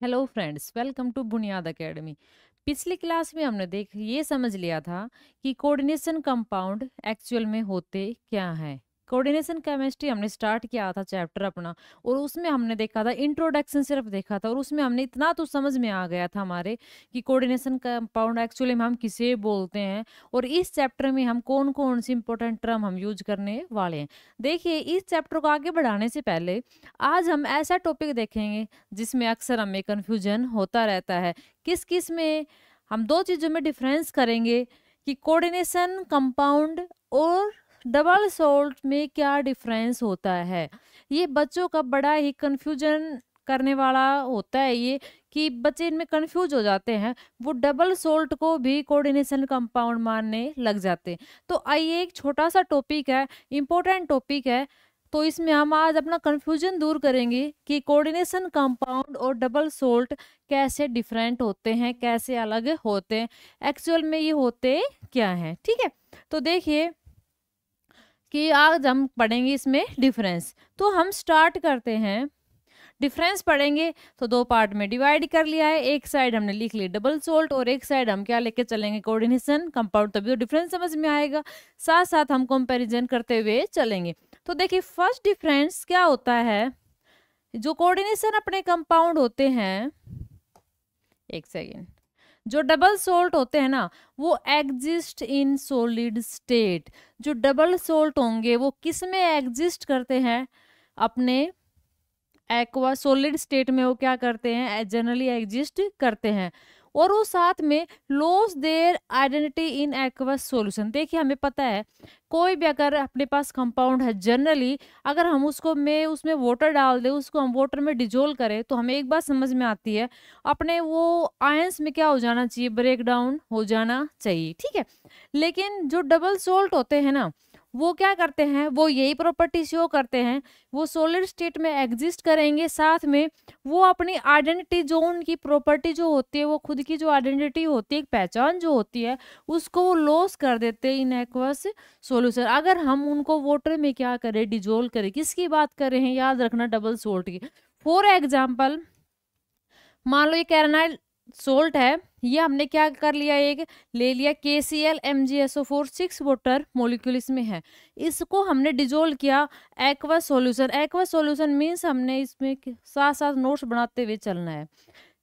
Hello friends, welcome to बुनियाद academy. पिछली class में हमने ये समझ लिया था कि कोऑर्डिनेशन कंपाउंड एक्चुअल में होते क्या हैं। कोऑर्डिनेशन केमिस्ट्री हमने स्टार्ट किया था चैप्टर अपना, और उसमें हमने देखा था इंट्रोडक्शन सिर्फ देखा था, और उसमें हमने इतना तो समझ में आ गया था हमारे कि कोऑर्डिनेशन कंपाउंड एक्चुअली में हम किसे बोलते हैं, और इस चैप्टर में हम कौन कौन सी इंपॉर्टेंट टर्म हम यूज करने वाले हैं। देखिए, इस चैप्टर को आगे बढ़ाने से पहले आज हम ऐसा टॉपिक देखेंगे जिसमें अक्सर हमें कन्फ्यूजन होता रहता है। किस किस में हम दो चीज़ों में डिफरेंस करेंगे कि कोऑर्डिनेशन कंपाउंड और डबल सॉल्ट में क्या डिफरेंस होता है। ये बच्चों का बड़ा ही कन्फ्यूजन करने वाला होता है ये, कि बच्चे इनमें कंफ्यूज हो जाते हैं, वो डबल सोल्ट को भी कोऑर्डिनेशन कंपाउंड मानने लग जाते हैं। तो आइए, एक छोटा सा टॉपिक है, इंपॉर्टेंट टॉपिक है, तो इसमें हम आज अपना कंफ्यूजन दूर करेंगे कि कोऑर्डिनेशन कंपाउंड और डबल सोल्ट कैसे डिफरेंट होते हैं, कैसे अलग होते हैं, एक्चुअल में ये होते क्या हैं। ठीक है, तो देखिए कि आज हम पढ़ेंगे इसमें डिफरेंस। तो हम स्टार्ट करते हैं। डिफरेंस पढ़ेंगे तो दो पार्ट में डिवाइड कर लिया है, एक साइड हमने लिख ली डबल सोल्ट और एक साइड हम क्या लेके चलेंगे, कोऑर्डिनेशन कंपाउंड, तभी तो डिफरेंस समझ में आएगा। साथ साथ हम कंपैरिजन करते हुए चलेंगे। तो देखिए, फर्स्ट डिफरेंस क्या होता है, जो कोऑर्डिनेशन अपने कंपाउंड होते हैं, एक सेकेंड, जो डबल सोल्ट होते हैं ना, वो एग्जिस्ट इन सॉलिड स्टेट। जो डबल सोल्ट होंगे वो किस में एग्जिस्ट करते हैं, अपने एक्वा सॉलिड स्टेट में वो क्या करते हैं, जनरली एग्जिस्ट करते हैं, और वो साथ में loss their identity in aqueous solution. देखिए, हमें पता है कोई भी अगर अपने पास कंपाउंड है, जनरली अगर हम उसमें वाटर डाल दें, उसको हम वाटर में डिजोल्व करें, तो हमें एक बात समझ में आती है, अपने वो आयंस में क्या हो जाना चाहिए, ब्रेक डाउन हो जाना चाहिए। ठीक है, लेकिन जो डबल सोल्ट होते हैं ना, वो क्या करते हैं, वो यही प्रॉपर्टी शो करते हैं, वो सॉलिड स्टेट में एग्जिस्ट करेंगे, साथ में वो अपनी आइडेंटिटी, जो उनकी प्रॉपर्टी जो होती है, वो खुद की जो आइडेंटिटी होती है, एक पहचान जो होती है, उसको वो लॉस कर देते हैं इन एक्वस सॉल्यूशन। अगर हम उनको वाटर में क्या करें, डिजोल्व करें, किसकी बात कर रहे हैं, याद रखना डबल सोल्ट की। फॉर एग्जाम्पल, मान लो ये कैरनाइल सोल्ट है, ये हमने क्या कर लिया, एक ले लिया KCl MgSO4 6 वाटर मॉलिक्यूल इसमें है, इसको हमने डिजोल्व किया aqueous solution. Aqueous solution means हमने इसमें साथ साथ नोट्स बनाते हुए चलना है।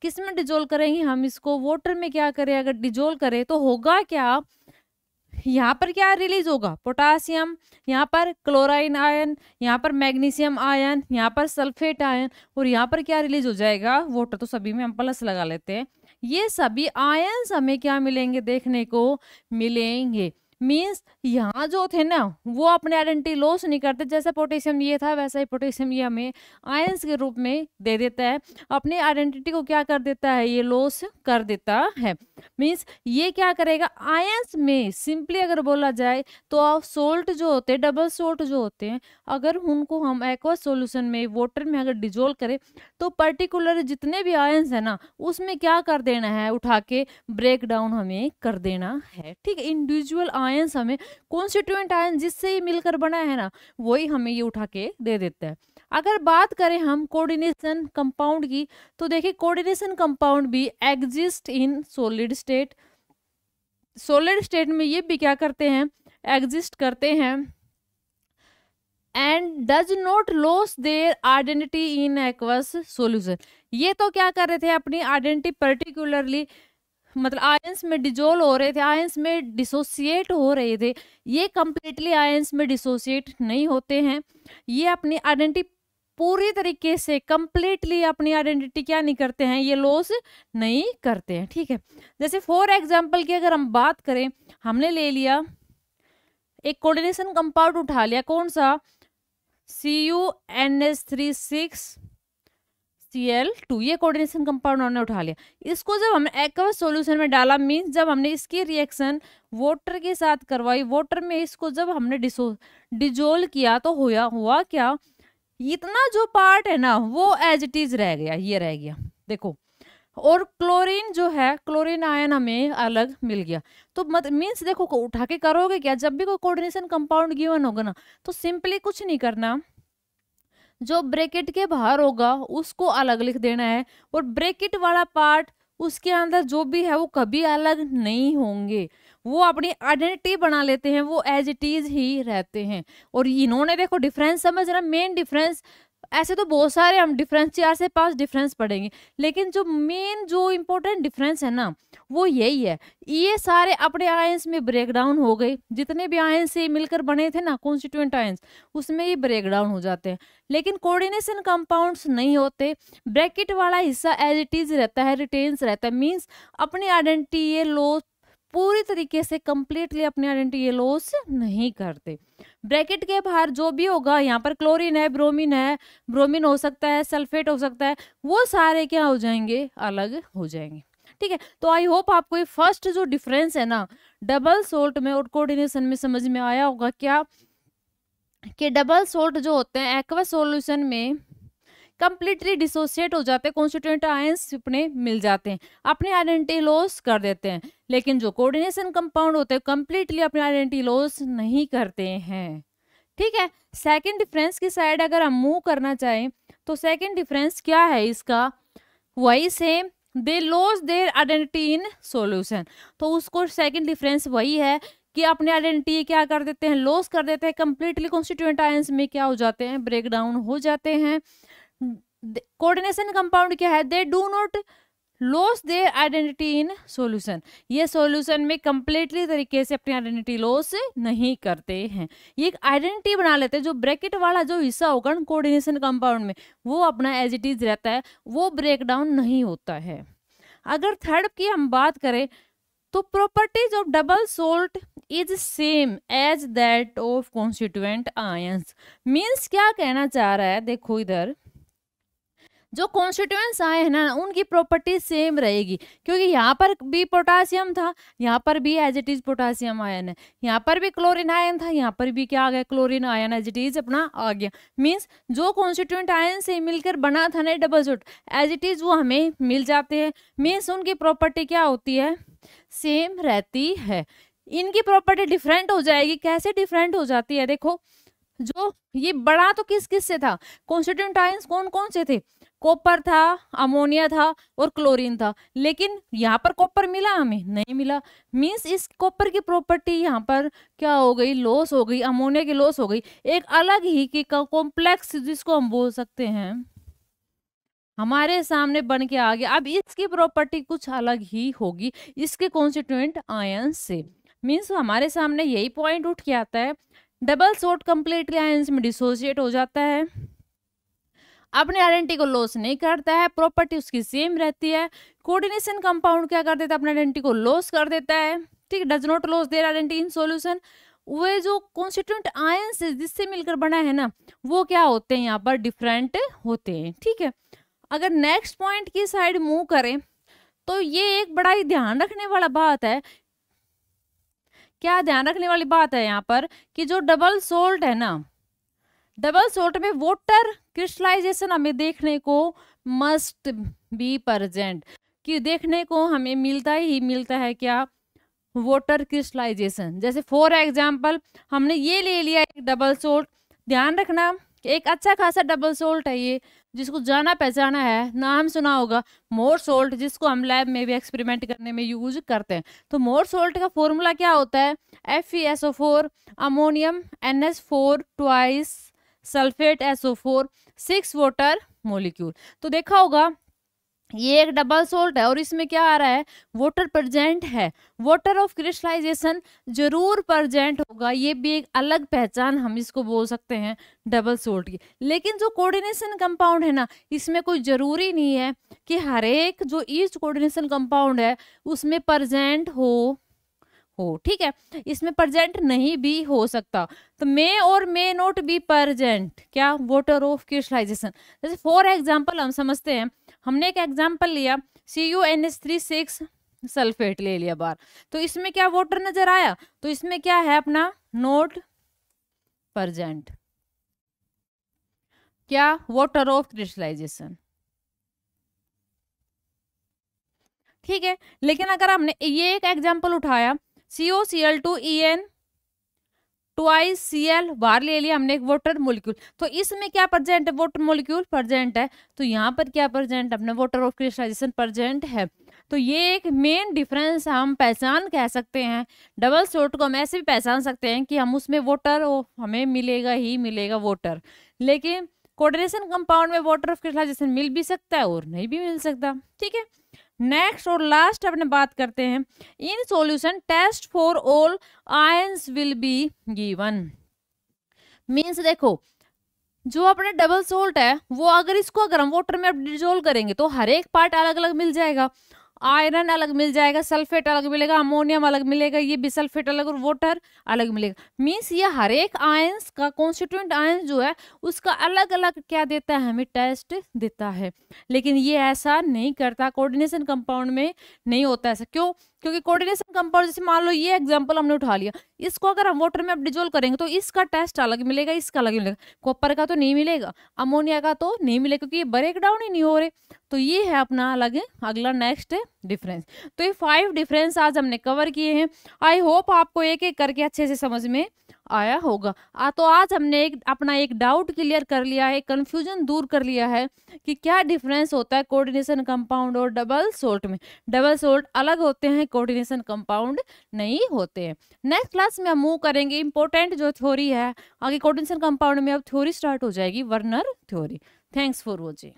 किस में डिजोल्व करेंगे हम इसको, वाटर में क्या करें, अगर डिजोल्व करें तो होगा क्या, यहाँ पर क्या रिलीज होगा, पोटासियम, यहाँ पर क्लोराइन आयन, यहाँ पर मैग्नीशियम आयन, यहाँ पर सल्फेट आयन, और यहाँ पर क्या रिलीज हो जाएगा, वाटर। तो सभी में हम प्लस लगा लेते हैं। ये सभी आयन्स हमें क्या मिलेंगे, देखने को मिलेंगे। मींस यहाँ जो थे ना, वो अपने आइडेंटिटी लॉस नहीं करते, जैसा पोटेशियम ये था वैसा ही पोटेशियम ये हमें आयंस के रूप में दे देता है, अपनी आइडेंटिटी को क्या कर देता है, ये लॉस कर देता है। मींस ये क्या करेगा, आयंस में सिंपली अगर बोला जाए तो सोल्ट जो होते हैं, डबल सोल्ट जो होते हैं, अगर उनको हम एक्वा सॉल्यूशन में वाटर में अगर डिजोल्व करें, तो पर्टिकुलर जितने भी आयंस है ना, उसमें क्या कर देना है, उठा के ब्रेक डाउन हमें कर देना है। ठीक है, इंडिविजुअल आयंस हमें कॉन्स्टिट्यूएंट आयन जिससे ये मिलकर बना है ना, वही हमें ये उठा के दे देता है। अगर बात करें हम कोऑर्डिनेशन कंपाउंड की, तो देखिए कोऑर्डिनेशन कंपाउंड भी exist in solid state. Solid state में ये भी क्या करते हैं, एग्जिस्ट करते हैं, and does not lose their identity in aqueous solution. ये तो क्या कर रहे थे, अपनी आइडेंटिटी पर्टिकुलरली, मतलब आयंस में डिजोल्व हो रहे थे, आयंस में डिसोसिएट हो रहे थे। ये कंप्लीटली आयंस में डिसोसिएट नहीं होते हैं, ये अपनी आइडेंटिटी पूरी तरीके से कंप्लीटली अपनी आइडेंटिटी क्या नहीं करते हैं, ये लॉस नहीं करते हैं। ठीक है, जैसे फॉर एग्जांपल की अगर हम बात करें, हमने ले लिया एक कोऑर्डिनेशन कंपाउंड उठा लिया, कौन सा, CuNH36Cl2, ये कोऑर्डिनेशन कंपाउंड हमने उठा लिया। इसको जब हमने एक्वस सॉल्यूशन में डाला, मींस जब हमने इसकी रिएक्शन वाटर के साथ करवाई, वाटर में इसको जब हमने डिजोल्व किया, तो हुआ क्या, इतना जो पार्ट है ना, वो एज इट इज रह गया, ये रह गया, देखो। और क्लोरीन जो है, क्लोरीन आयन हमें अलग मिल गया। तो मीन्स देखो, उठा के करोगे क्या, जब भी कोई कोऑर्डिनेशन कंपाउंड गिवन होगा ना, तो सिंपली कुछ नहीं करना, जो ब्रैकेट के बाहर होगा उसको अलग लिख देना है, और ब्रैकेट वाला पार्ट उसके अंदर जो भी है वो कभी अलग नहीं होंगे, वो अपनी आइडेंटिटी बना लेते हैं, वो एज इट इज ही रहते हैं। और इन्होंने देखो डिफरेंस समझ रहा, मेन डिफरेंस, ऐसे तो बहुत सारे हम डिफरेंस 4 से 5 डिफरेंस पढ़ेंगे, लेकिन जो मेन जो इम्पोर्टेंट डिफरेंस है ना वो यही है। ये सारे अपने आयंस में ब्रेक डाउन हो गए, जितने भी आयंस से मिलकर बने थे ना कॉन्स्टिट्यूएंट आयंस, उसमें ये ब्रेक डाउन हो जाते हैं। लेकिन कोऑर्डिनेशन कंपाउंड्स नहीं होते, ब्रैकेट वाला हिस्सा एज इट इज रहता है, रिटेन्स रहता है, मीन्स अपनी आइडेंटिटी ये लॉस पूरी तरीके से कंप्लीटली अपनी आइडेंटिटी ये लॉस नहीं करते। ब्रैकेट के बाहर जो भी होगा, यहाँ पर क्लोरीन है, ब्रोमीन हो सकता है, सल्फेट हो सकता है, वो सारे क्या हो जाएंगे, अलग हो जाएंगे। ठीक है, तो आई होप आपको ये फर्स्ट जो डिफरेंस है ना डबल सोल्ट में और कोऑर्डिनेशन में समझ में आया होगा क्या, कि डबल सोल्ट जो होते हैं एक्वस सॉल्यूशन में कंप्लीटली डिसोसिएट हो जाते हैं, कॉन्स्टिट्यूएंट आयंस अपने मिल जाते हैं, अपनी आइडेंटिटी लॉस कर देते हैं। लेकिन जो कोऑर्डिनेशन कंपाउंड होते हैं कंप्लीटली अपनी आइडेंटिटी लॉस नहीं करते हैं। ठीक है, सेकंड डिफरेंस की साइड अगर हम मूव करना चाहें तो सेकंड डिफरेंस क्या है इसका, वही same, they loss their identity in solution. तो उसको सेकंड डिफरेंस वही है कि अपने आइडेंटिटी क्या कर देते हैं, लॉस कर देते हैं, कंप्लीटली कॉन्स्टिट्यूएंट आयंस में क्या हो जाते हैं, ब्रेक डाउन हो जाते हैं। कोऑर्डिनेशन कंपाउंड क्या है, they do not lose their identity in solution, ये सॉल्यूशन में कंप्लीटली तरीके से अपनी आइडेंटिटी लॉस नहीं करते हैं, ये एक आइडेंटिटी बना लेते हैं। जो ब्रैकेट वाला जो हिस्सा होगा कोऑर्डिनेशन कंपाउंड में वो अपना एज इट इज रहता है, वो ब्रेक डाउन नहीं होता है। अगर थर्ड की हम बात करें तो properties of double salt is same as that of constituent ions, means क्या कहना चाह रहा है, देखो इधर जो कॉन्स्टिट्यूएंट्स आए हैं ना उनकी प्रॉपर्टी सेम रहेगी, क्योंकि यहाँ पर भी पोटासियम था, यहाँ पर भी as it is potassium ion है, यहाँ पर भी क्लोरीन आयन था, यहाँ पर भी क्या आ गया, chlorine ion as it is अपना आ गया। मीन्स जो कॉन्स्टिट्यूएंट आयन से मिलकर बना था ना double salt as it is वो हमें मिल जाते हैं, मीन्स उनकी प्रॉपर्टी क्या होती है, सेम रहती है। इनकी प्रॉपर्टी डिफरेंट हो जाएगी, कैसे डिफरेंट हो जाती है, देखो जो ये बड़ा तो किस किस से था, कॉन्स्टिट्यूएंट आयंस कौन कौन से थे, कॉपर था, अमोनिया था और क्लोरीन था, लेकिन यहाँ पर कॉपर मिला हमें, नहीं मिला, मींस इस कॉपर की प्रॉपर्टी यहाँ पर क्या हो गई, लॉस हो गई, अमोनिया की लॉस हो गई, एक अलग ही की कॉम्प्लेक्स जिसको हम बोल सकते हैं हमारे सामने बन के आ गया। अब इसकी प्रॉपर्टी कुछ अलग ही होगी इसके कॉन्स्टिट्यूएंट आयंस से, मींस हमारे सामने यही पॉइंट उठ के आता है, डबल सोल्ट कंप्लीटली आयंस में डिसोसिएट हो जाता है, अपने आइडेंटिटी को लॉस नहीं करता है, प्रॉपर्टी उसकी सेम रहती है। कोऑर्डिनेशन कंपाउंड क्या कर देता है, अपने आइडेंटिटी को लॉस कर देता है, ठीक, does not lose their identity in solution. वे जो कॉन्स्टिट्यूएंट आयंस जिससे मिलकर बना है ना वो क्या होते हैं, यहाँ पर डिफरेंट होते हैं। ठीक है, अगर नेक्स्ट पॉइंट की साइड मूव करें तो ये एक बड़ा ही ध्यान रखने वाला बात है, क्या ध्यान रखने वाली बात है यहाँ पर कि जो डबल सोल्ट है ना, डबल सोल्ट में वाटर क्रिस्टलाइजेशन हमें देखने को मस्ट बी प्रेजेंट, कि देखने को हमें मिलता ही मिलता है क्या, वाटर क्रिस्टलाइजेशन। जैसे फॉर एग्जांपल हमने ये ले लिया एक डबल सोल्ट, ध्यान रखना एक अच्छा खासा डबल सोल्ट है ये, जिसको जाना पहचाना है, नाम सुना होगा मोर सोल्ट, जिसको हम लैब में भी एक्सपेरिमेंट करने में यूज करते हैं। तो मोर सोल्ट का फॉर्मूला क्या होता है, FeSO4 ammonium NH4 twice sulphate SO4 6 water molecule. तो देखा होगा ये एक डबल सोल्ट है और इसमें क्या आ रहा है, वाटर प्रेजेंट है, वाटर ऑफ क्रिस्टलाइजेशन जरूर प्रेजेंट होगा, ये भी एक अलग पहचान हम इसको बोल सकते हैं डबल सोल्ट की। लेकिन जो कोऑर्डिनेशन कंपाउंड है ना इसमें कोई जरूरी नहीं है कि हर एक जो ईच कोऑर्डिनेशन कंपाउंड है उसमें प्रेजेंट हो, ठीक है, इसमें प्रेजेंट नहीं भी हो सकता, तो मे और मे नॉट बी प्रेजेंट क्या, वाटर ऑफ क्रिस्टलाइजेशन। जैसे फॉर एग्जांपल हम समझते हैं, हमने एक एग्जांपल लिया CuNH3 सल्फेट ले लिया बार, तो इसमें क्या वाटर नजर आया, तो इसमें क्या है अपना नॉट प्रेजेंट, क्या वाटर ऑफ क्रिस्टलाइजेशन। ठीक है, लेकिन अगर हमने ये एक एग्जांपल उठाया COCl2En ट्वाइस Cl बाहर ले लिया हमने एक वाटर मोलिक्यूल, तो इसमें क्या प्रेजेंट है, वाटर मोलिक्यूल प्रेजेंट है, तो यहाँ पर क्या प्रेजेंट है, अपने वाटर ऑफ क्रिस्टलाइजेशन प्रेजेंट है। तो ये एक मेन डिफरेंस हम पहचान कह सकते हैं। डबल सोल्ट को हम ऐसे भी पहचान सकते हैं कि हम उसमें वाटर हमें मिलेगा ही मिलेगा वाटर, लेकिन कोऑर्डिनेशन कंपाउंड में वाटर ऑफ क्रिस्टलाइजेशन मिल भी सकता है और नहीं भी मिल सकता। ठीक है, नेक्स्ट और लास्ट अपने बात करते हैं, in solution test for all ions will be given. Means देखो, जो अपने डबल सोल्ट है वो अगर हम वाटर में अब डिजोल्व करेंगे तो हर एक पार्ट अलग अलग मिल जाएगा, आयरन अलग मिल जाएगा, सल्फेट अलग मिलेगा, अमोनियम अलग मिलेगा, ये बिसल्फेट अलग और वाटर अलग मिलेगा। मीन्स ये हर एक आयंस का कॉन्स्टिट्यूएंट आयंस जो है उसका अलग अलग क्या देता है, हमें टेस्ट देता है। लेकिन ये ऐसा नहीं करता, कोऑर्डिनेशन कंपाउंड में नहीं होता ऐसा। क्यों? क्योंकि कोऑर्डिनेशन कंपाउंड, जैसे मान लो ये एग्जांपल हमने उठा लिया, इसको अगर हम वाटर में अब डिजोल्व करेंगे तो इसका टेस्ट अलग मिलेगा, इसका अलग मिलेगा, कॉपर का तो नहीं मिलेगा, अमोनिया का तो नहीं मिलेगा, क्योंकि ये ब्रेक डाउन ही नहीं हो रहे। तो ये है अपना अलग अगला नेक्स्ट डिफरेंस। तो ये 5 डिफरेंस आज हमने कवर किए हैं। आई होप आपको एक एक करके अच्छे से समझ में आया होगा। तो आज हमने अपना एक डाउट क्लियर कर लिया है, कंफ्यूजन दूर कर लिया है कि क्या डिफरेंस होता है कोऑर्डिनेशन कंपाउंड और डबल सोल्ट में। डबल सोल्ट अलग होते हैं, कोऑर्डिनेशन कंपाउंड नहीं होते हैं। नेक्स्ट क्लास में हम मूव करेंगे इंपॉर्टेंट जो थ्योरी है, आगे कोऑर्डिनेशन कंपाउंड में अब थ्योरी स्टार्ट हो जाएगी, Werner theory. Thanks for watching.